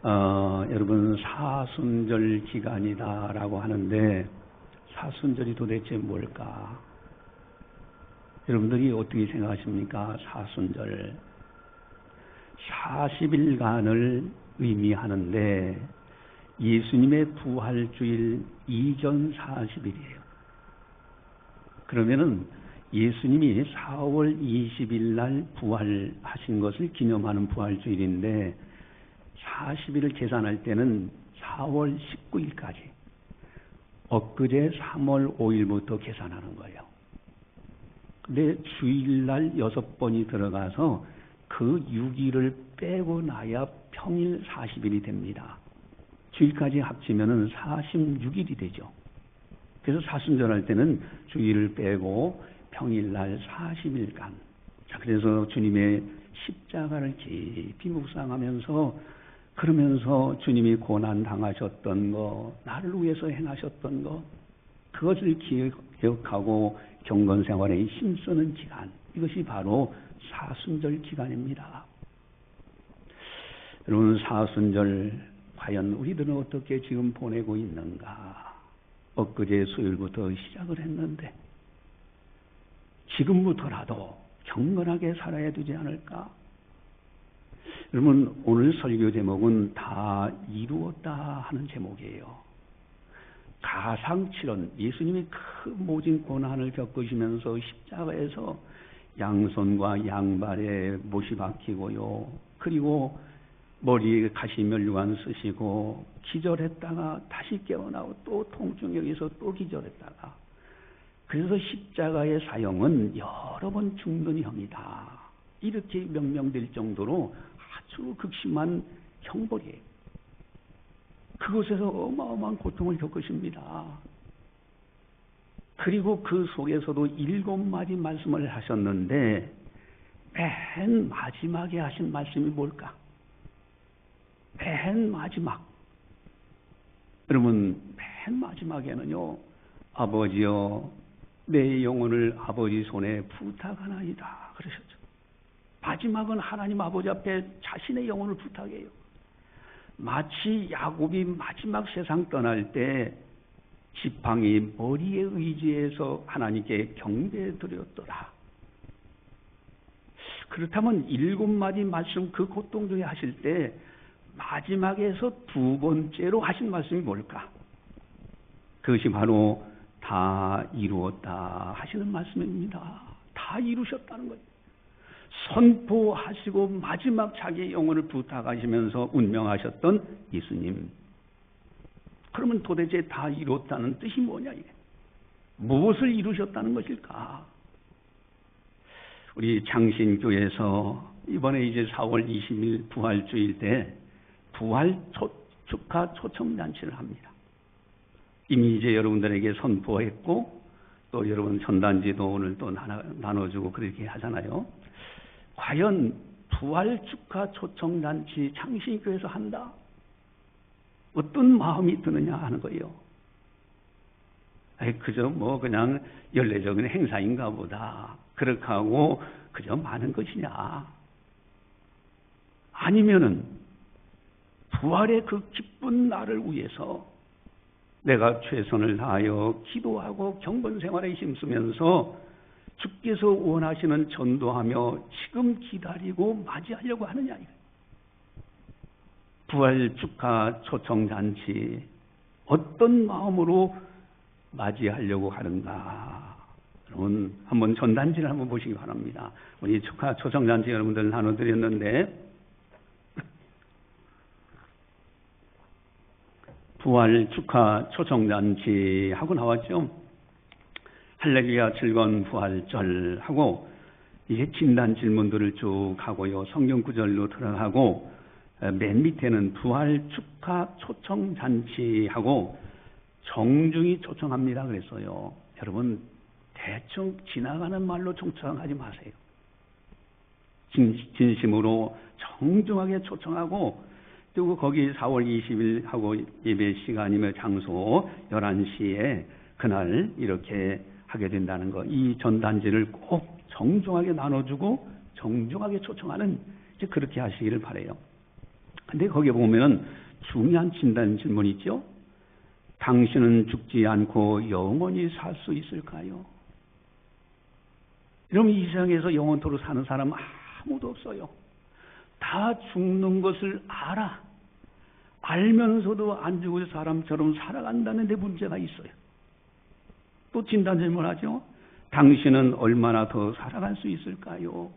여러분 사순절 기간이다라고 하는데 사순절이 도대체 뭘까? 여러분들이 어떻게 생각하십니까? 사순절 40일간을 의미하는데 예수님의 부활주일 이전 40일이에요. 그러면은 예수님이 4월 20일 날 부활하신 것을 기념하는 부활주일인데 40일을 계산할 때는 4월 19일까지 엊그제 3월 5일부터 계산하는 거예요. 근데 주일날 6번이 들어가서 그 6일을 빼고 나야 평일 40일이 됩니다. 주일까지 합치면은 46일이 되죠. 그래서 사순절 할 때는 주일을 빼고 평일날 40일간. 자, 그래서 주님의 십자가를 깊이 묵상하면서 그러면서 주님이 고난 당하셨던 거, 나를 위해서 행하셨던 거, 그것을 기억하고 경건 생활에 힘쓰는 기간. 이것이 바로 사순절 기간입니다. 여러분, 사순절 과연 우리들은 어떻게 지금 보내고 있는가? 엊그제 수요일부터 시작을 했는데 지금부터라도 경건하게 살아야 되지 않을까? 여러분, 오늘 설교 제목은 다 이루었다 하는 제목이에요. 가상칠언, 예수님이 큰 모진 고난을 겪으시면서 십자가에서 양손과 양발에 못이 박히고요. 그리고 머리에 가시면류관 쓰시고 기절했다가 다시 깨어나고 또 통증에 의해서 또 기절했다가, 그래서 십자가의 사형은 여러 번 죽는 형이다, 이렇게 명명될 정도로 아주 극심한 형벌이에요. 그곳에서 어마어마한 고통을 겪으십니다. 그리고 그 속에서도 7마디 말씀을 하셨는데 맨 마지막에 하신 말씀이 뭘까? 맨 마지막. 여러분, 맨 마지막에는요, 아버지여 내 영혼을 아버지 손에 부탁하나이다 그러셨죠. 마지막은 하나님 아버지 앞에 자신의 영혼을 부탁해요. 마치 야곱이 마지막 세상 떠날 때 지팡이 머리에 의지해서 하나님께 경배드렸더라. 그렇다면 7마디 말씀 그 고통 중에 하실 때 마지막에서 2번째로 하신 말씀이 뭘까? 그것이 바로 다 이루었다 하시는 말씀입니다. 다 이루셨다는 거예요. 선포하시고 마지막 자기의 영혼을 부탁하시면서 운명하셨던 예수님. 그러면 도대체 다 이뤘다는 뜻이 뭐냐 이게? 무엇을 이루셨다는 것일까? 우리 장신교에서 이번에 이제 4월 20일 부활주일 때 부활 축하 초청잔치를 합니다. 이미 이제 여러분들에게 선포했고 또 여러분 전단지도 오늘 또 나눠주고 그렇게 하잖아요. 과연 부활 축하 초청잔치 장신교에서 한다? 어떤 마음이 드느냐 하는 거예요. 그저 뭐 그냥 연례적인 행사인가 보다, 그렇게 하고 그저 많은 것이냐? 아니면은 부활의 그 기쁜 날을 위해서 내가 최선을 다하여 기도하고 경건 생활에 힘쓰면서 주께서 원하시는 전도하며 지금 기다리고 맞이하려고 하느냐 이거예요. 부활 축하 초청잔치 어떤 마음으로 맞이하려고 하는가? 여러분, 한번 전단지를 한번 보시기 바랍니다. 우리 축하 초청잔치 여러분들 나눠드렸는데 부활 축하 초청잔치 하고 나왔죠. 할렐루야 즐거운 부활절 하고 이제 진단 질문들을 쭉 하고요. 성경 구절로 들어가고 맨 밑에는 부활 축하 초청잔치 하고 정중히 초청합니다 그랬어요. 여러분, 대충 지나가는 말로 초청하지 마세요. 진심으로 정중하게 초청하고, 그리고 거기 4월 20일 하고 예배 시간이며 장소 11시에 그날 이렇게 하게 된다는 거. 이 전단지를 꼭 정중하게 나눠주고 정중하게 초청하는, 이제 그렇게 하시기를 바라요. 근데 거기에 보면은 중요한 진단 질문이 있죠. 당신은 죽지 않고 영원히 살 수 있을까요? 여러분, 이 세상에서 영원토록 사는 사람 아무도 없어요. 다 죽는 것을 알면서도 안 죽을 사람처럼 살아간다는 데 문제가 있어요. 또 진단 질문하죠. 당신은 얼마나 더 살아갈 수 있을까요?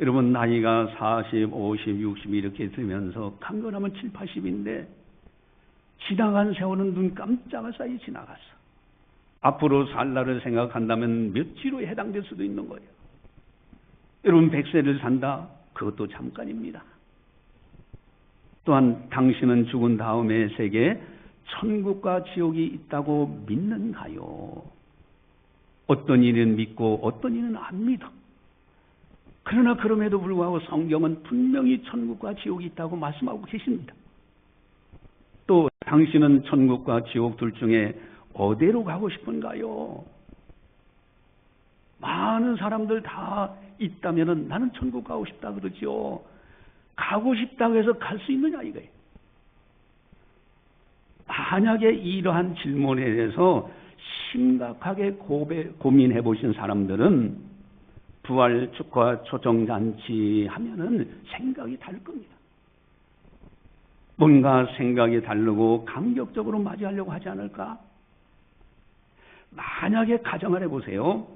여러분, 나이가 40, 50, 60 이렇게 되면서 강건하면 7, 80인데 지나간 세월은 눈 깜짝할 사이 지나갔어. 앞으로 살 날을 생각한다면 며칠로 해당될 수도 있는 거예요. 여러분, 100세를 산다? 그것도 잠깐입니다. 또한 당신은 죽은 다음의 세계에 천국과 지옥이 있다고 믿는가요? 어떤 이는 믿고 어떤 이는 안 믿어. 그러나 그럼에도 불구하고 성경은 분명히 천국과 지옥이 있다고 말씀하고 계십니다. 또 당신은 천국과 지옥 둘 중에 어디로 가고 싶은가요? 많은 사람들 다 있다면 나는 천국 가고 싶다 그러죠. 가고 싶다고 해서 갈 수 있느냐 이거예요. 만약에 이러한 질문에 대해서 심각하게 고민해 보신 사람들은 부활 축하 초청잔치 하면은 생각이 다를 겁니다. 뭔가 생각이 다르고 감격적으로 맞이하려고 하지 않을까? 만약에 가정을 해보세요.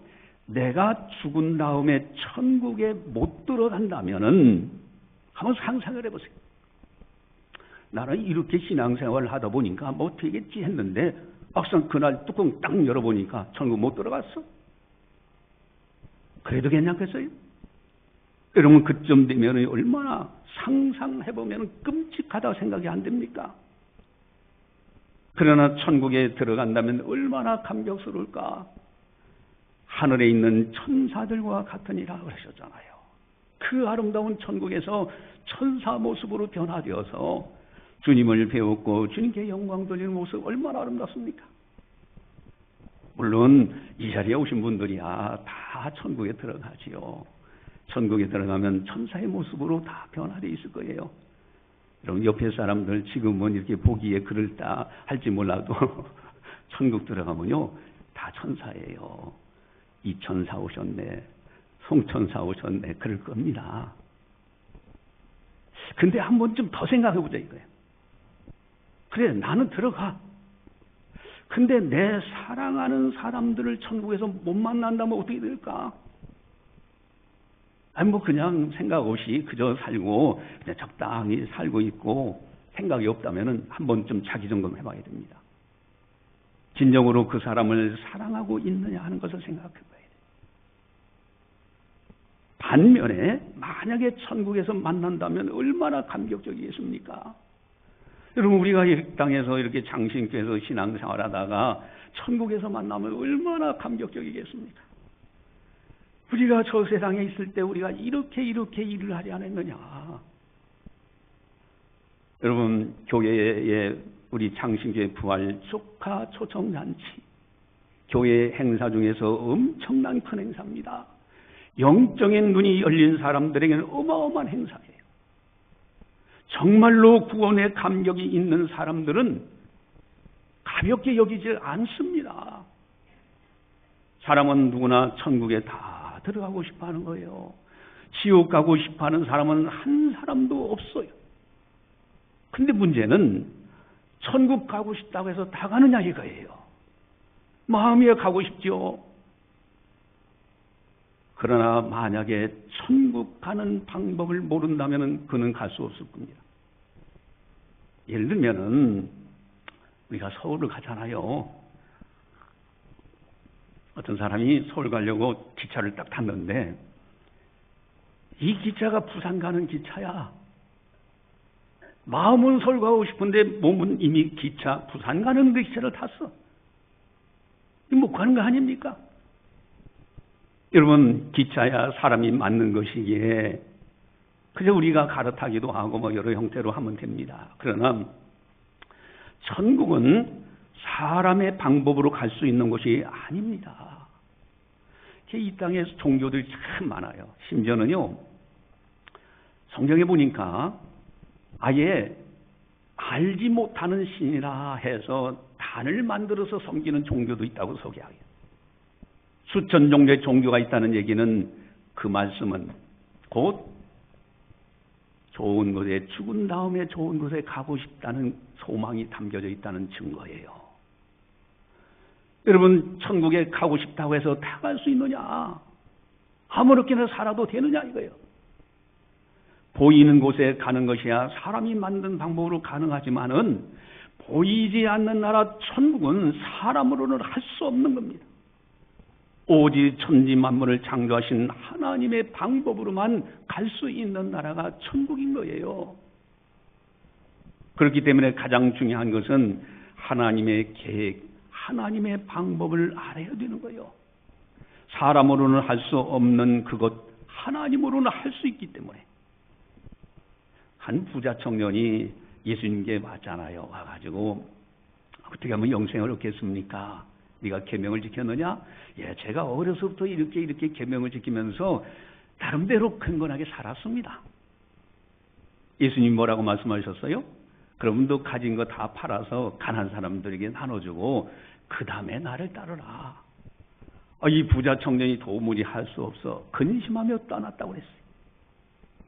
내가 죽은 다음에 천국에 못 들어간다면은 한번 상상을 해보세요. 나는 이렇게 신앙생활을 하다 보니까 뭐 되겠지 했는데 막상 그날 뚜껑 딱 열어보니까 천국 못 들어갔어. 그래도 괜찮겠어요? 여러분, 그쯤 되면 얼마나 상상해보면 끔찍하다고 생각이 안 됩니까? 그러나 천국에 들어간다면 얼마나 감격스러울까? 하늘에 있는 천사들과 같으니라 그러셨잖아요. 그 아름다운 천국에서 천사 모습으로 변화되어서 주님을 배웠고 주님께 영광 돌리는 모습 얼마나 아름답습니까? 물론 이 자리에 오신 분들이야 다 천국에 들어가지요. 천국에 들어가면 천사의 모습으로 다 변화되어 있을 거예요. 여러분, 옆에 사람들 지금은 이렇게 보기에 그럴다 할지 몰라도 천국 들어가면요 다 천사예요. 이 천사 오셨네, 송천사 오셨네, 그럴 겁니다. 근데 한 번쯤 더 생각해보자 이거예요. 그래, 나는 들어가. 근데 내 사랑하는 사람들을 천국에서 못 만난다면 어떻게 될까? 아니, 뭐 그냥 생각 없이 그저 살고 그냥 적당히 살고 있고 생각이 없다면 한 번쯤 자기 점검 해봐야 됩니다. 진정으로 그 사람을 사랑하고 있느냐 하는 것을 생각해봐야 돼요. 반면에 만약에 천국에서 만난다면 얼마나 감격적이겠습니까? 여러분, 우리가 이 땅에서 이렇게 장신께서 신앙생활하다가 천국에서 만나면 얼마나 감격적이겠습니까? 우리가 저 세상에 있을 때 우리가 이렇게 일을 하지 않았느냐. 여러분, 교회에 우리 장신교회 부활 축하 초청잔치, 교회 행사 중에서 엄청난 큰 행사입니다. 영적인 눈이 열린 사람들에게는 어마어마한 행사예요. 정말로 구원의 감격이 있는 사람들은 가볍게 여기지 않습니다. 사람은 누구나 천국에 다 들어가고 싶어 하는 거예요. 지옥 가고 싶어 하는 사람은 한 사람도 없어요. 근데 문제는 천국 가고 싶다고 해서 다 가느냐 이거예요. 마음이 가고 싶죠. 그러나 만약에 천국 가는 방법을 모른다면 그는 갈 수 없을 겁니다. 예를 들면은 우리가 서울을 가잖아요. 어떤 사람이 서울 가려고 기차를 딱 탔는데 이 기차가 부산 가는 기차야. 마음은 서울 가고 싶은데 몸은 이미 기차 부산 가는 그 기차를 탔어. 못 가는 거 아닙니까? 여러분, 기차야 사람이 맞는 것이기에 그저 우리가 갈아타기도 하고 뭐 여러 형태로 하면 됩니다. 그러나 천국은 사람의 방법으로 갈 수 있는 곳이 아닙니다. 이 땅에 종교들이 참 많아요. 심지어는요, 성경에 보니까 아예 알지 못하는 신이라 해서 단을 만들어서 섬기는 종교도 있다고 소개하게. 수천 종류의 종교가 있다는 얘기는 그 말씀은 곧 좋은 곳에, 죽은 다음에 좋은 곳에 가고 싶다는 소망이 담겨져 있다는 증거예요. 여러분, 천국에 가고 싶다고 해서 다 갈 수 있느냐? 아무렇게나 살아도 되느냐 이거예요. 보이는 곳에 가는 것이야 사람이 만든 방법으로 가능하지만은 보이지 않는 나라 천국은 사람으로는 할 수 없는 겁니다. 오직 천지 만물을 창조하신 하나님의 방법으로만 갈 수 있는 나라가 천국인 거예요. 그렇기 때문에 가장 중요한 것은 하나님의 계획, 하나님의 방법을 알아야 되는 거예요. 사람으로는 할 수 없는 그것, 하나님으로는 할 수 있기 때문에. 한 부자 청년이 예수님께 왔잖아요. 와가지고 어떻게 하면 영생을 얻겠습니까? 네가 계명을 지켰느냐? 예, 제가 어려서부터 이렇게 계명을 지키면서 나름대로 근건하게 살았습니다. 예수님 뭐라고 말씀하셨어요? 그러면 너 가진 거 다 팔아서 가난한 사람들에게 나눠주고 그 다음에 나를 따르라. 이 부자 청년이 도무지 할 수 없어 근심하며 떠났다고 그랬어요.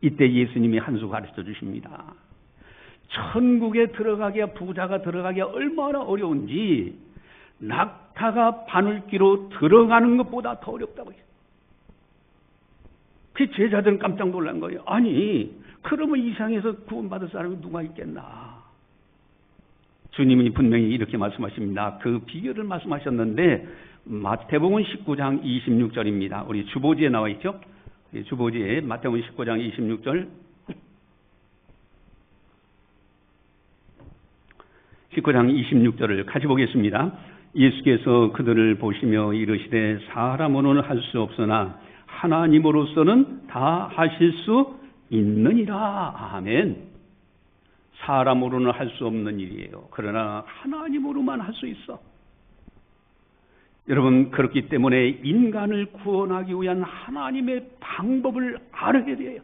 이때 예수님이 한 수 가르쳐 주십니다. 천국에 들어가기가, 부자가 들어가기가 얼마나 어려운지 낙타가 바늘귀로 들어가는 것보다 더 어렵다고 해요. 그 제자들은 깜짝 놀란 거예요. 아니, 그러면 이 세상에서 구원받을 사람이 누가 있겠나? 주님이 분명히 이렇게 말씀하십니다. 그 비결을 말씀하셨는데 마태복음 19장 26절입니다. 우리 주보지에 나와 있죠? 주보지에 마태복음 19장 26절 19장 26절을 같이 보겠습니다. 예수께서 그들을 보시며 이르시되 사람으로는 할 수 없으나 하나님으로서는 다 하실 수 있느니라. 아멘. 사람으로는 할 수 없는 일이에요. 그러나 하나님으로만 할 수 있어. 여러분, 그렇기 때문에 인간을 구원하기 위한 하나님의 방법을 알아야 돼요.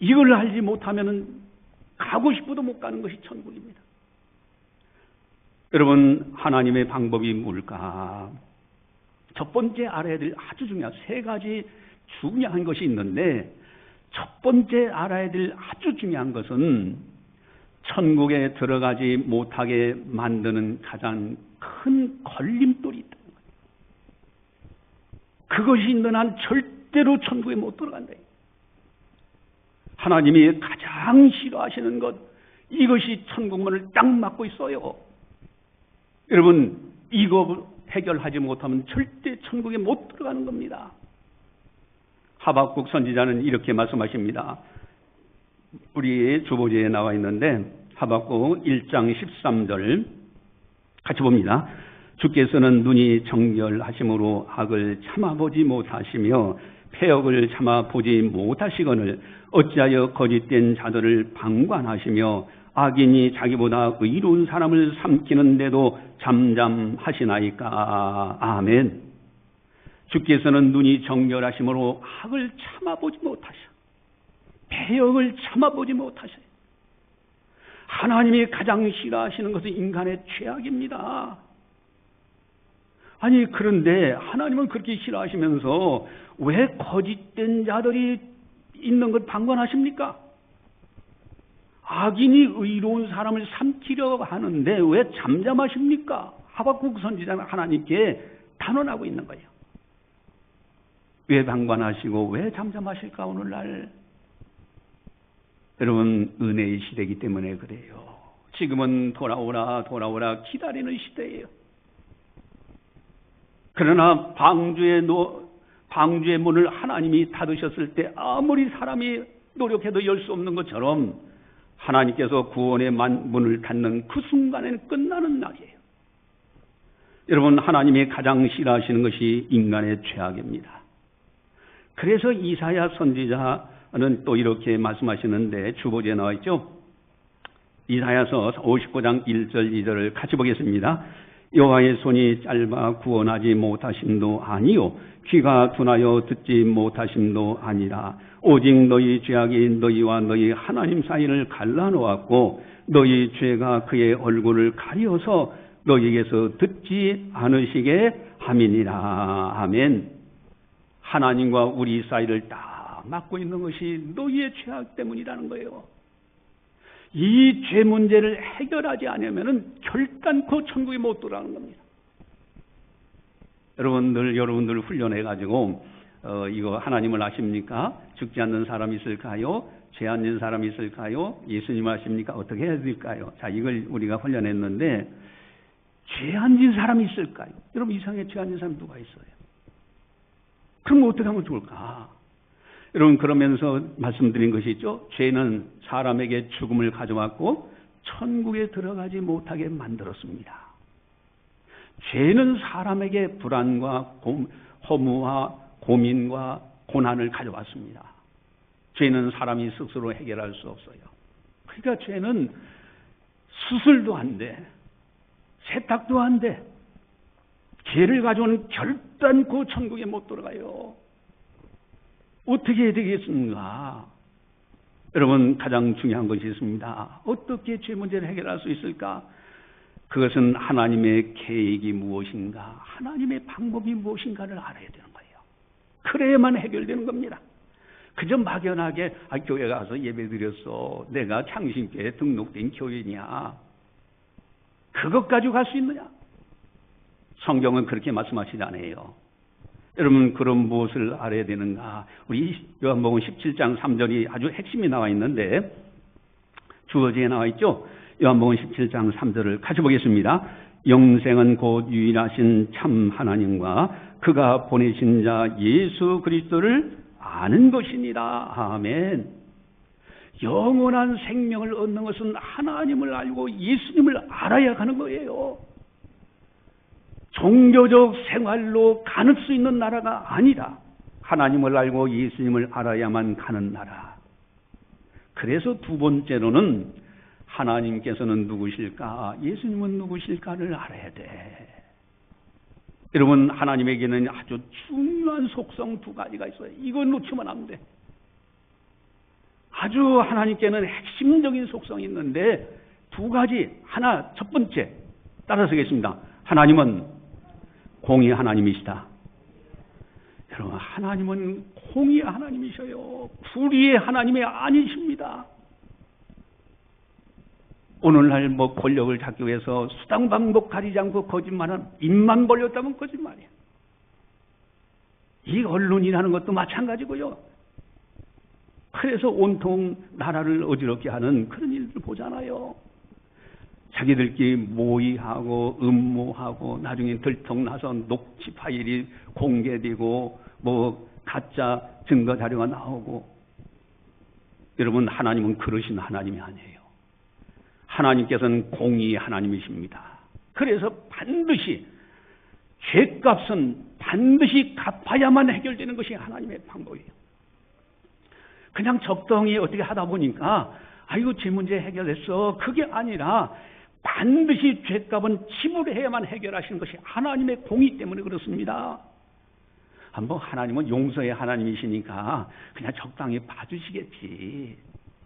이걸 알지 못하면 가고 싶어도 못 가는 것이 천국입니다. 여러분, 하나님의 방법이 뭘까? 첫 번째 알아야 될 아주 중요한 세 가지 중요한 것이 있는데, 첫 번째 알아야 될 아주 중요한 것은 천국에 들어가지 못하게 만드는 가장 큰 걸림돌이 있다는 거예요. 그것이 있는 한 절대로 천국에 못 들어간다. 하나님이 가장 싫어하시는 것, 이것이 천국문을 딱 막고 있어요. 여러분, 이거 해결하지 못하면 절대 천국에 못 들어가는 겁니다. 하박국 선지자는 이렇게 말씀하십니다. 우리 주보지에 나와 있는데 하박국 1장 13절 같이 봅니다. 주께서는 눈이 정결하심으로 악을 참아보지 못하시며 패역을 참아보지 못하시거늘 어찌하여 거짓된 자들을 방관하시며 악인이 자기보다 의로운 사람을 삼키는데도 잠잠하시나이까. 아멘. 주께서는 눈이 정결하심으로 악을 참아보지 못하셔. 패역을 참아보지 못하셔요. 하나님이 가장 싫어하시는 것은 인간의 죄악입니다. 아니, 그런데 하나님은 그렇게 싫어하시면서 왜 거짓된 자들이 있는 것 방관하십니까? 악인이 의로운 사람을 삼키려고 하는데 왜 잠잠하십니까? 하박국 선지자는 하나님께 단언하고 있는 거예요. 왜 방관하시고 왜 잠잠하실까 오늘날? 여러분, 은혜의 시대이기 때문에 그래요. 지금은 돌아오라 기다리는 시대예요. 그러나 방주의 문을 하나님이 닫으셨을 때 아무리 사람이 노력해도 열 수 없는 것처럼 하나님께서 구원의 문을 닫는 그 순간에는 끝나는 날이에요. 여러분, 하나님이 가장 싫어하시는 것이 인간의 죄악입니다. 그래서 이사야 선지자는 또 이렇게 말씀하시는데 주보지에 나와 있죠. 이사야서 59장 1절 2절을 같이 보겠습니다. 여호와의 손이 짧아 구원하지 못하심도 아니요 귀가 둔하여 듣지 못하심도 아니라 오직 너희 죄악이 너희와 너희 하나님 사이를 갈라놓았고 너희 죄가 그의 얼굴을 가려서 너희에게서 듣지 않으시게 함이니라. 아멘. 하나님과 우리 사이를 딱 막고 있는 것이 너희의 죄악 때문이라는 거예요. 이 죄 문제를 해결하지 않으면 결단코 천국에 못 들어가는 겁니다. 여러분들 훈련해가지고 이거 하나님을 아십니까? 죽지 않는 사람이 있을까요? 죄 안 진 사람이 있을까요? 예수님을 아십니까? 어떻게 해야 될까요? 자, 이걸 우리가 훈련했는데 죄 안 진 사람이 있을까요? 여러분 이상하게 죄 안 진 사람이 누가 있어요? 그럼 어떻게 하면 좋을까? 여러분 그러면서 말씀드린 것이 있죠. 죄는 사람에게 죽음을 가져왔고 천국에 들어가지 못하게 만들었습니다. 죄는 사람에게 불안과 허무와 고민과 고난을 가져왔습니다. 죄는 사람이 스스로 해결할 수 없어요. 그러니까 죄는 수술도 안 돼. 세탁도 안 돼. 죄를 가져오는 결단코 천국에 못 들어가요. 어떻게 해야 되겠습니까? 여러분 가장 중요한 것이 있습니다. 어떻게 죄 문제를 해결할 수 있을까? 그것은 하나님의 계획이 무엇인가, 하나님의 방법이 무엇인가를 알아야 되는 거예요. 그래야만 해결되는 겁니다. 그저 막연하게 교회 가서 예배 드렸어, 내가 창신교회에 등록된 교인이야, 그것 가지고 갈 수 있느냐? 성경은 그렇게 말씀하시지 않아요. 여러분 그럼 무엇을 알아야 되는가? 우리 요한복음 17장 3절이 아주 핵심이 나와 있는데 주어지에 나와 있죠. 요한복음 17장 3절을 같이 보겠습니다. 영생은 곧 유일하신 참 하나님과 그가 보내신 자 예수 그리스도를 아는 것이니라. 아멘. 영원한 생명을 얻는 것은 하나님을 알고 예수님을 알아야 하는 거예요. 종교적 생활로 가는 수 있는 나라가 아니라 하나님을 알고 예수님을 알아야만 가는 나라. 그래서 두 번째로는 하나님께서는 누구실까, 예수님은 누구실까를 알아야 돼. 여러분 하나님에게는 아주 중요한 속성 두 가지가 있어요. 이거 놓치면 안 돼. 아주 하나님께는 핵심적인 속성이 있는데 두 가지. 하나, 첫 번째 따라서겠습니다. 하나님은 공의 하나님이시다. 여러분 하나님은 공의 하나님이셔요. 불의의 하나님이 아니십니다. 오늘날 권력을 잡기 위해서 수당 방법 가리지 않고 거짓말은 입만 벌렸다면 거짓말이야. 이 언론이라는 것도 마찬가지고요. 그래서 온통 나라를 어지럽게 하는 그런 일들 보잖아요. 자기들끼리 모의하고 음모하고 나중에 들통나서 녹취 파일이 공개되고 가짜 증거 자료가 나오고. 여러분 하나님은 그러신 하나님이 아니에요. 하나님께서는 공의의 하나님이십니다. 그래서 반드시 죄값은 반드시 갚아야만 해결되는 것이 하나님의 방법이에요. 그냥 적당히 어떻게 하다 보니까 아이고 죄 문제 해결했어, 그게 아니라 반드시 죄값은 지불해야만 해결하시는 것이 하나님의 공의 때문에 그렇습니다. 하나님은 용서의 하나님이시니까 그냥 적당히 봐주시겠지,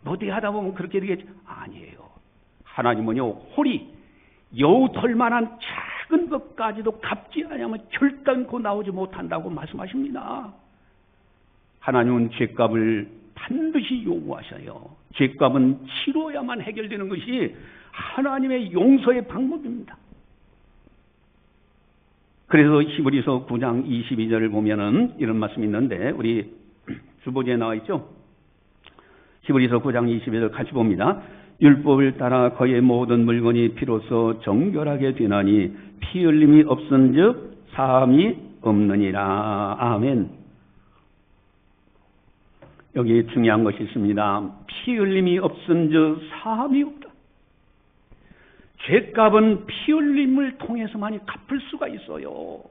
어떻게 하다 보면 그렇게 되겠지. 아니에요. 하나님은요 홀이 여우털만한 작은 것까지도 갚지 않으면 결단코 나오지 못한다고 말씀하십니다. 하나님은 죄값을 반드시 요구하셔요. 죄값은 치러야만 해결되는 것이 하나님의 용서의 방법입니다. 그래서 히브리서 9장 22절을 보면은 이런 말씀이 있는데, 우리 주보지에 나와 있죠. 히브리서 9장 22절 같이 봅니다. 율법을 따라 그의 모든 물건이 피로써 정결하게 되나니 피 흘림이 없은즉 사함이 없느니라. 아멘. 여기 중요한 것이 있습니다. 피 흘림이 없은즉 사함이 없다. 죄값은 피 흘림을 통해서만이 갚을 수가 있어요.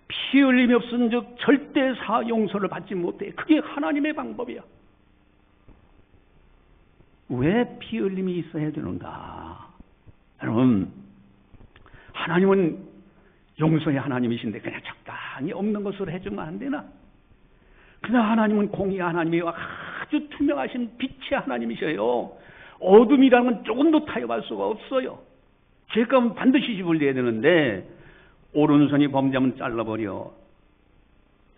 피 흘림이 없은즉 절대 용서를 받지 못해. 그게 하나님의 방법이야. 왜 피 흘림이 있어야 되는가? 여러분 하나님은 용서의 하나님이신데 그냥 적당히 없는 것으로 해주면 안 되나? 그러나 하나님은 공의의 하나님이요 아주 투명하신 빛의 하나님이셔요. 어둠이라는 건 조금도 타협할 수가 없어요. 죄값은 반드시 지불해야 되는데 오른손이 범죄하면 잘라버려.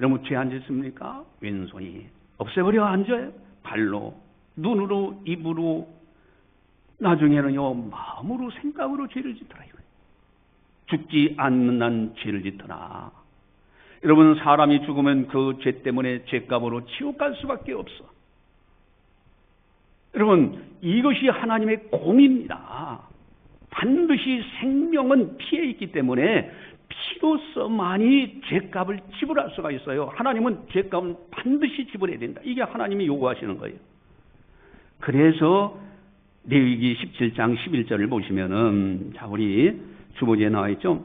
여러분 죄 안 짓습니까? 왼손이 없애버려 앉아요. 발로, 눈으로, 입으로, 나중에는요 마음으로 생각으로 죄를 짓더라. 죽지 않는 한 죄를 짓더라. 여러분 사람이 죽으면 그 죄 때문에 죄값으로 지옥 갈 수밖에 없어. 여러분 이것이 하나님의 공입니다. 반드시 생명은 피에 있기 때문에 피로서만이 죄값을 지불할 수가 있어요. 하나님은 죄값은 반드시 지불해야 된다. 이게 하나님이 요구하시는 거예요. 그래서 레위기 17장 11절을 보시면은 자 우리 주보지에 나와 있죠.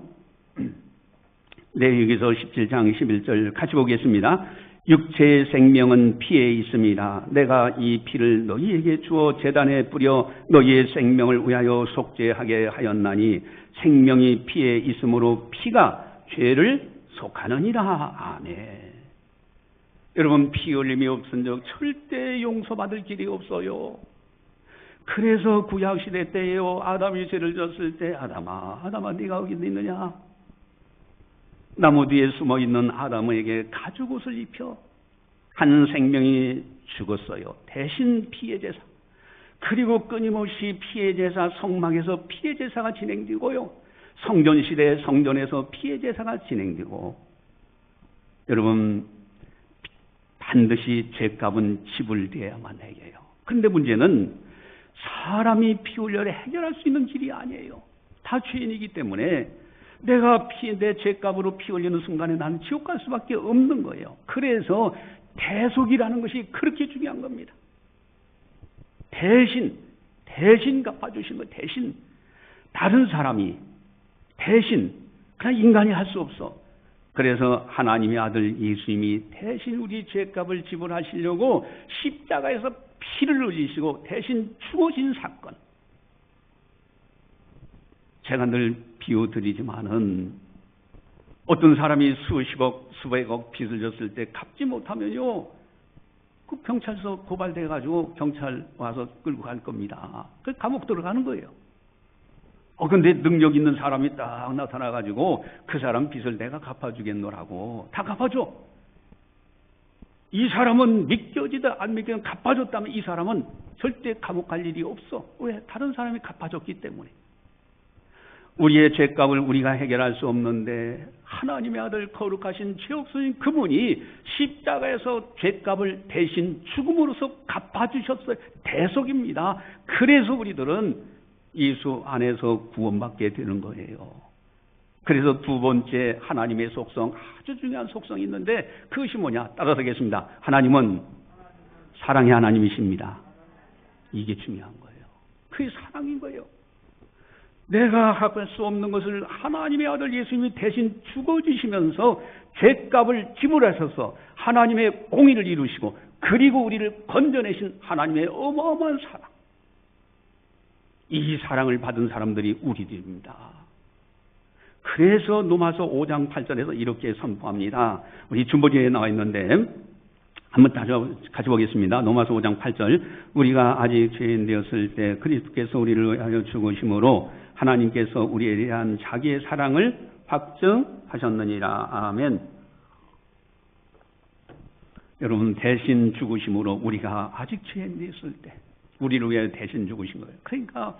레위기서 17장 11절 같이 보겠습니다. 육체의 생명은 피에 있습니다. 내가 이 피를 너희에게 주어 제단에 뿌려 너희의 생명을 위하여 속죄하게 하였나니 생명이 피에 있으므로 피가 죄를 속하느니라. 아멘. 여러분 피 흘림이 없은 적 절대 용서받을 길이 없어요. 그래서 구약시대 때에요 아담이 죄를 졌을 때 아담아 네가 어디 있느냐? 나무 뒤에 숨어있는 아담에게 가죽옷을 입혀 한 생명이 죽었어요. 대신 피의 제사. 그리고 끊임없이 피의 제사, 성막에서 피의 제사가 진행되고요. 성전시대 성전에서 피의 제사가 진행되고 여러분 반드시 죄값은 지불되어야만 해요. 그런데 문제는 사람이 피 흘려 해결할 수 있는 길이 아니에요. 다 죄인이기 때문에 내가 내 죄값으로 피 흘리는 순간에 나는 지옥 갈 수밖에 없는 거예요. 그래서 대속이라는 것이 그렇게 중요한 겁니다. 대신 갚아주신 거 대신 다른 사람이 대신 그냥 인간이 할 수 없어. 그래서 하나님의 아들 예수님이 대신 우리 죄값을 지불하시려고 십자가에서 피를 흘리시고 대신 죽어진 사건. 제가 늘 비유드리지만은 어떤 사람이 수십억, 수백억 빚을 졌을 때 갚지 못하면요, 그 경찰서 고발돼가지고 경찰 와서 끌고 갈 겁니다. 그 감옥 들어가는 거예요. 근데 능력 있는 사람이 딱 나타나가지고 그 사람 빚을 내가 갚아주겠노라고 다 갚아줘. 이 사람은 믿겨지다 안 믿겨지다 갚아줬다면 이 사람은 절대 감옥 갈 일이 없어. 왜? 다른 사람이 갚아줬기 때문에. 우리의 죄값을 우리가 해결할 수 없는데 하나님의 아들 거룩하신 죄 없으신 그분이 십자가에서 죄값을 대신 죽음으로써 갚아주셨어요. 대속입니다. 그래서 우리들은 예수 안에서 구원받게 되는 거예요. 그래서 두 번째 하나님의 속성, 아주 중요한 속성이 있는데 그것이 뭐냐? 따라서겠습니다. 하나님은 사랑의 하나님이십니다. 이게 중요한 거예요. 그게 사랑인 거예요. 내가 할 수 없는 것을 하나님의 아들 예수님이 대신 죽어주시면서 죄값을 지불하셔서 하나님의 공의를 이루시고 그리고 우리를 건져내신 하나님의 어마어마한 사랑. 이 사랑을 받은 사람들이 우리들입니다. 그래서 로마서 5장 8절에서 이렇게 선포합니다. 우리 중보지에 나와 있는데 한번 다시 같이 보겠습니다. 로마서 5장 8절. 우리가 아직 죄인 되었을 때 그리스도께서 우리를 위하여 죽으심으로 하나님께서 우리에 대한 자기의 사랑을 확증하셨느니라. 아멘. 여러분 대신 죽으심으로 우리가 아직 죄인 되었을 때 우리를 위해 대신 죽으신 거예요. 그러니까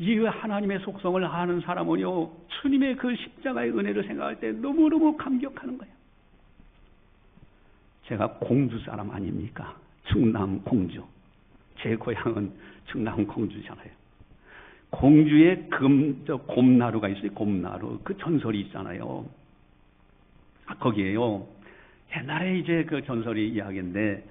이 하나님의 속성을 아는 사람은요, 주님의 그 십자가의 은혜를 생각할 때 너무너무 감격하는 거예요. 제가 공주 사람 아닙니까? 충남 공주. 제 고향은 충남 공주잖아요. 공주의 곰나루가 있어요. 곰나루. 그 전설이 있잖아요. 거기에요. 옛날에 이제 그 전설이 이야기인데,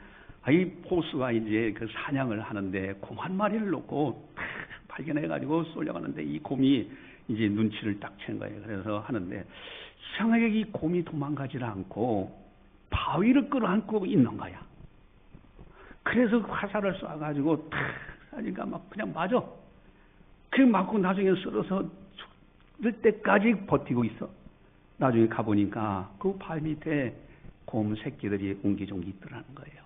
이 포수가 이제 그 사냥을 하는데 곰 한 마리를 놓고 탁 발견해가지고 쏠려가는데 이 곰이 이제 눈치를 딱 챈 거예요. 그래서 하는데 이상하게 이 곰이 도망가지를 않고 바위를 끌어안고 있는 거야. 그래서 화살을 쏴가지고 탁 쏴니까 막 그냥 맞아. 그 맞고 나중에 쓰러서 때까지 버티고 있어. 나중에 가보니까 그 발 밑에 곰 새끼들이 옹기종기 있더라는 거예요.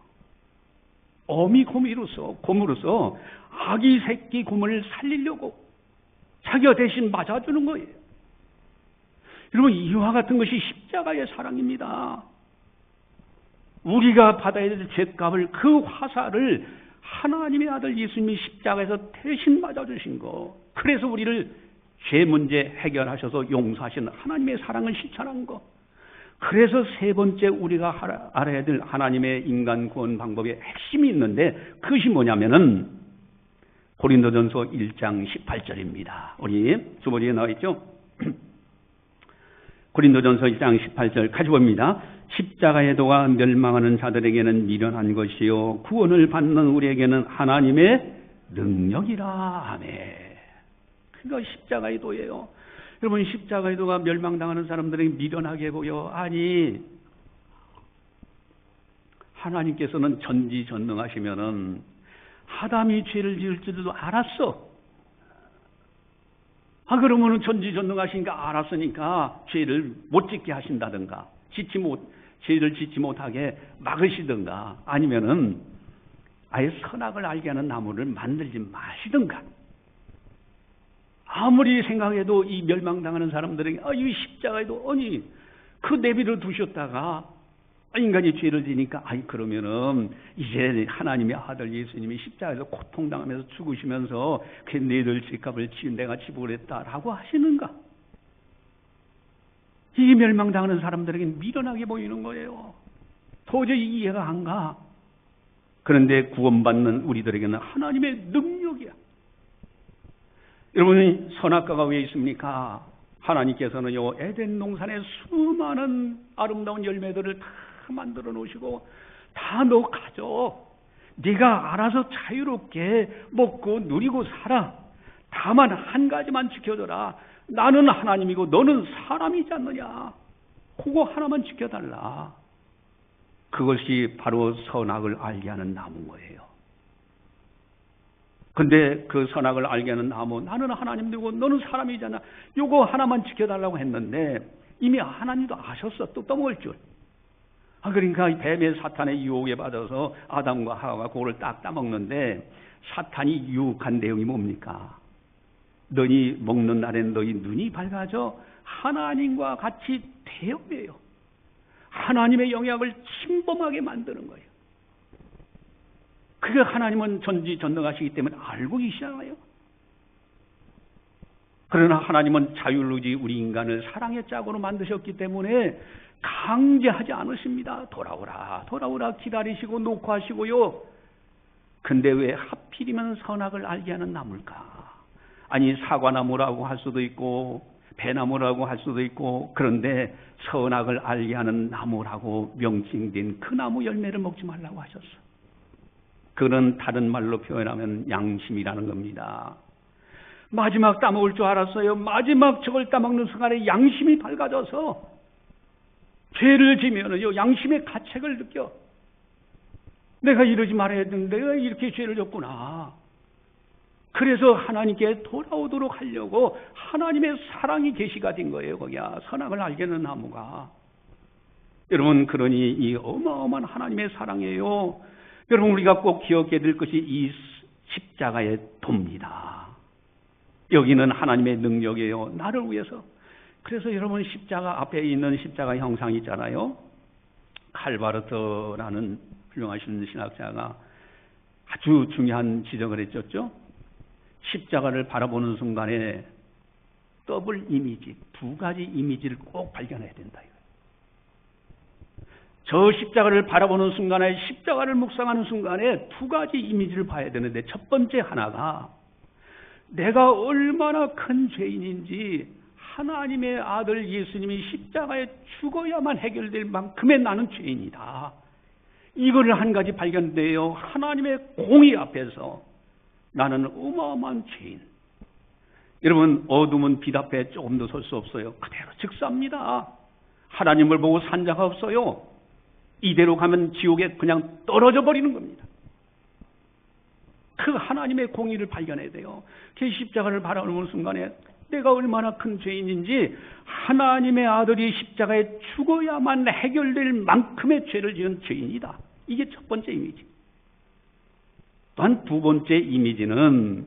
어미 곰으로서 아기 새끼 곰을 살리려고 자기가 대신 맞아주는 거예요. 여러분, 이와 같은 것이 십자가의 사랑입니다. 우리가 받아야 될 죗값을, 그 화살을 하나님의 아들 예수님이 십자가에서 대신 맞아주신 거. 그래서 우리를 죄 문제 해결하셔서 용서하신 하나님의 사랑을 실천한 거. 그래서 세 번째 우리가 알아야 될 하나님의 인간 구원 방법의 핵심이 있는데, 그것이 뭐냐면은 고린도전서 1장 18절입니다. 우리 주보지에 나와 있죠? 고린도전서 1장 18절 같이 봅니다. 십자가의 도가 멸망하는 자들에게는 미련한 것이요 구원을 받는 우리에게는 하나님의 능력이라. 아멘. 그러니까 십자가의 도예요. 여러분, 십자가의 도가 멸망당하는 사람들에게 미련하게 보여. 아니, 하나님께서는 전지전능하시면은 아담이 죄를 지을 줄도 알았어. 그러면은 전지전능하시니까 알았으니까 죄를 못 짓게 하신다든가, 죄를 짓지 못하게 막으시든가, 아니면은 아예 선악을 알게 하는 나무를 만들지 마시든가. 아무리 생각해도 이 멸망당하는 사람들에게 이 십자가에도 그 내비를 두셨다가 인간이 죄를 지니까 그러면은 이제 하나님의 아들 예수님이 십자가에서 고통당하면서 죽으시면서 그 너희들 죄값을 내가 지불 했다라고 하시는가? 이 멸망당하는 사람들에게 미련하게 보이는 거예요. 도저히 이해가 안 가. 그런데 구원받는 우리들에게는 하나님의 능력이야. 여러분, 선악과가 왜 있습니까? 하나님께서는요, 에덴 동산에 수많은 아름다운 열매들을 다 만들어 놓으시고 다 너 가져. 네가 알아서 자유롭게 먹고 누리고 살아. 다만 한 가지만 지켜줘라. 나는 하나님이고 너는 사람이지 않느냐. 그거 하나만 지켜달라. 그것이 바로 선악을 알게 하는 나무인 거예요. 근데 그 선악을 알게 하는 나무, 나는 하나님이고 너는 사람이잖아. 요거 하나만 지켜달라고 했는데 이미 하나님도 아셨어. 또 떠먹을 줄. 그러니까 뱀의 사탄의 유혹에 받아서 아담과 하와가 그거를 딱 따먹는데, 사탄이 유혹한 내용이 뭡니까? 너희 먹는 날엔 너희 눈이 밝아져 하나님과 같이 대업해요. 하나님의 영향을 침범하게 만드는 거예요. 그게 하나님은 전지전능하시기 때문에 알고 계시잖아요. 그러나 하나님은 자율의지 우리 인간을 사랑의 짝으로 만드셨기 때문에 강제하지 않으십니다. 돌아오라 기다리시고 녹화하시고요. 근데 왜 하필이면 선악을 알게 하는 나무일까? 아니, 사과나무라고 할 수도 있고 배나무라고 할 수도 있고, 그런데 선악을 알게 하는 나무라고 명칭된 그 나무 열매를 먹지 말라고 하셨어. 그는 다른 말로 표현하면 양심이라는 겁니다. 마지막 따먹을 줄 알았어요. 마지막 저걸 따먹는 순간에 양심이 밝아져서 죄를 지면은요, 양심의 가책을 느껴. 내가 이러지 말아야 되는데 내가 이렇게 죄를 졌구나. 그래서 하나님께 돌아오도록 하려고 하나님의 사랑이 계시가 된 거예요. 거기야 선악을 알게 하는 나무가. 여러분, 그러니 이 어마어마한 하나님의 사랑이에요. 여러분, 우리가 꼭 기억해야 될 것이 이 십자가의 도입니다. 여기는 하나님의 능력이에요. 나를 위해서. 그래서 여러분, 십자가 앞에 있는 십자가 형상이 있잖아요. 칼바르트라는 훌륭하신 신학자가 아주 중요한 지적을 했었죠. 십자가를 바라보는 순간에 더블 이미지, 두 가지 이미지를 꼭 발견해야 된다. 저 십자가를 바라보는 순간에, 십자가를 묵상하는 순간에 두 가지 이미지를 봐야 되는데, 첫 번째 하나가 내가 얼마나 큰 죄인인지 하나님의 아들 예수님이 십자가에 죽어야만 해결될 만큼의 나는 죄인이다. 이거를 한 가지 발견돼요. 하나님의 공의 앞에서 나는 어마어마한 죄인. 여러분, 어둠은 빛 앞에 조금도 설 수 없어요. 그대로 즉사합니다. 하나님을 보고 산 자가 없어요. 이대로 가면 지옥에 그냥 떨어져 버리는 겁니다. 그 하나님의 공의를 발견해야 돼요. 그 십자가를 바라보는 순간에 내가 얼마나 큰 죄인인지 하나님의 아들이 십자가에 죽어야만 해결될 만큼의 죄를 지은 죄인이다. 이게 첫 번째 이미지. 또한 두 번째 이미지는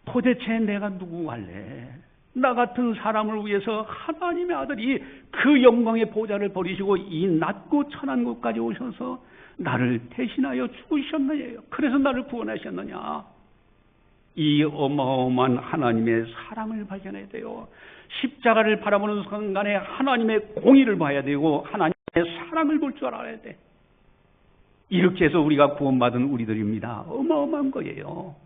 도대체 내가 누구 할래? 나 같은 사람을 위해서 하나님의 아들이 그 영광의 보좌를 버리시고 이 낮고 천한 곳까지 오셔서 나를 대신하여 죽으셨느냐? 그래서 나를 구원하셨느냐? 이 어마어마한 하나님의 사랑을 발견해야 돼요. 십자가를 바라보는 순간에 하나님의 공의를 봐야 되고 하나님의 사랑을 볼 줄 알아야 돼. 이렇게 해서 우리가 구원받은 우리들입니다. 어마어마한 거예요.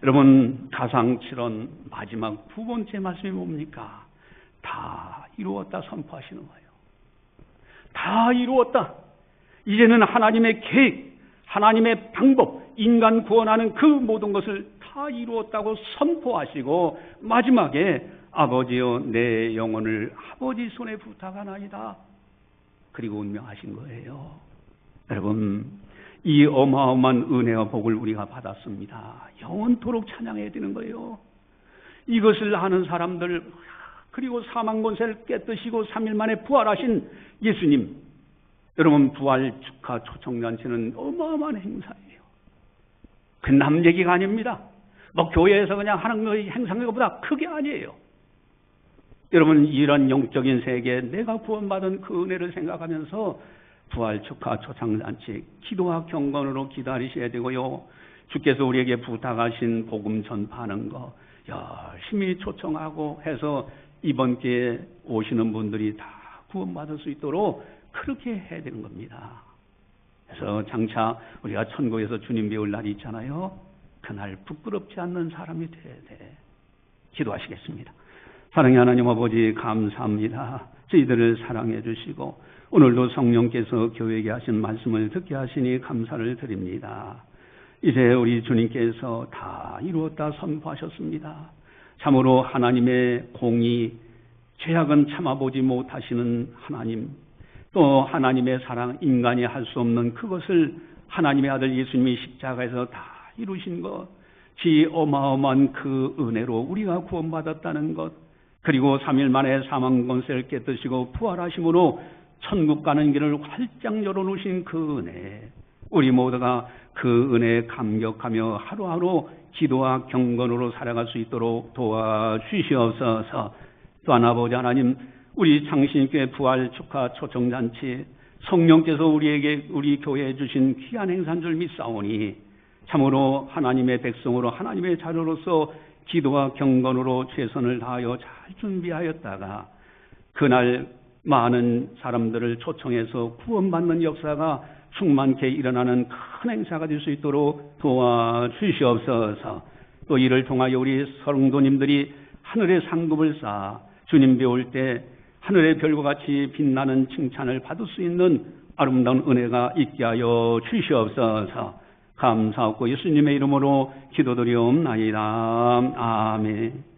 여러분, 가상칠언 마지막 두 번째 말씀이 뭡니까? 다 이루었다 선포하시는 거예요. 다 이루었다. 이제는 하나님의 계획, 하나님의 방법, 인간 구원하는 그 모든 것을 다 이루었다고 선포하시고 마지막에 아버지여 내 영혼을 아버지 손에 부탁하나이다. 그리고 운명하신 거예요. 여러분, 이 어마어마한 은혜와 복을 우리가 받았습니다. 영원토록 찬양해야 되는 거예요. 이것을 아는 사람들, 그리고 사망 권세를 깨뜨시고 3일 만에 부활하신 예수님, 여러분 부활 축하 초청잔치는 어마어마한 행사예요. 그 남 얘기가 아닙니다. 뭐 교회에서 그냥 하는 거 행사인 것보다 크게 아니에요. 여러분, 이런 영적인 세계에 내가 구원받은 그 은혜를 생각하면서 부활 축하 초청잔치 기도와 경건으로 기다리셔야 되고요. 주께서 우리에게 부탁하신 복음 전파하는 거 열심히 초청하고 해서 이번 기회에 오시는 분들이 다 구원받을 수 있도록 그렇게 해야 되는 겁니다. 그래서 장차 우리가 천국에서 주님 배울 날이 있잖아요. 그날 부끄럽지 않는 사람이 돼야 돼. 기도하시겠습니다. 사랑의 하나님 아버지 감사합니다. 저희들을 사랑해 주시고 오늘도 성령께서 교회에게 하신 말씀을 듣게 하시니 감사를 드립니다. 이제 우리 주님께서 다 이루었다 선포하셨습니다. 참으로 하나님의 공의, 죄악은 참아보지 못하시는 하나님, 또 하나님의 사랑, 인간이 할 수 없는 그것을 하나님의 아들 예수님이 십자가에서 다 이루신 것, 지 어마어마한 그 은혜로 우리가 구원받았다는 것, 그리고 3일 만에 사망 권세를 깨뜨시고 부활하심으로 천국 가는 길을 활짝 열어놓으신 그 은혜, 우리 모두가 그 은혜에 감격하며 하루하루 기도와 경건으로 살아갈 수 있도록 도와주시옵소서. 또한 아버지 하나님, 우리 창신교회 부활 축하 초청잔치 성령께서 우리에게 우리 교회에 주신 귀한 행사인 줄 믿사오니 참으로 하나님의 백성으로 하나님의 자녀로서 기도와 경건으로 최선을 다하여 잘 준비하였다가 그날 많은 사람들을 초청해서 구원받는 역사가 충만케 일어나는 큰 행사가 될 수 있도록 도와주시옵소서. 또 이를 통하여 우리 성도님들이 하늘의 상급을 쌓아 주님 배울 때 하늘의 별과 같이 빛나는 칭찬을 받을 수 있는 아름다운 은혜가 있게 하여 주시옵소서. 감사하고 예수님의 이름으로 기도드리옵나이다. 아멘.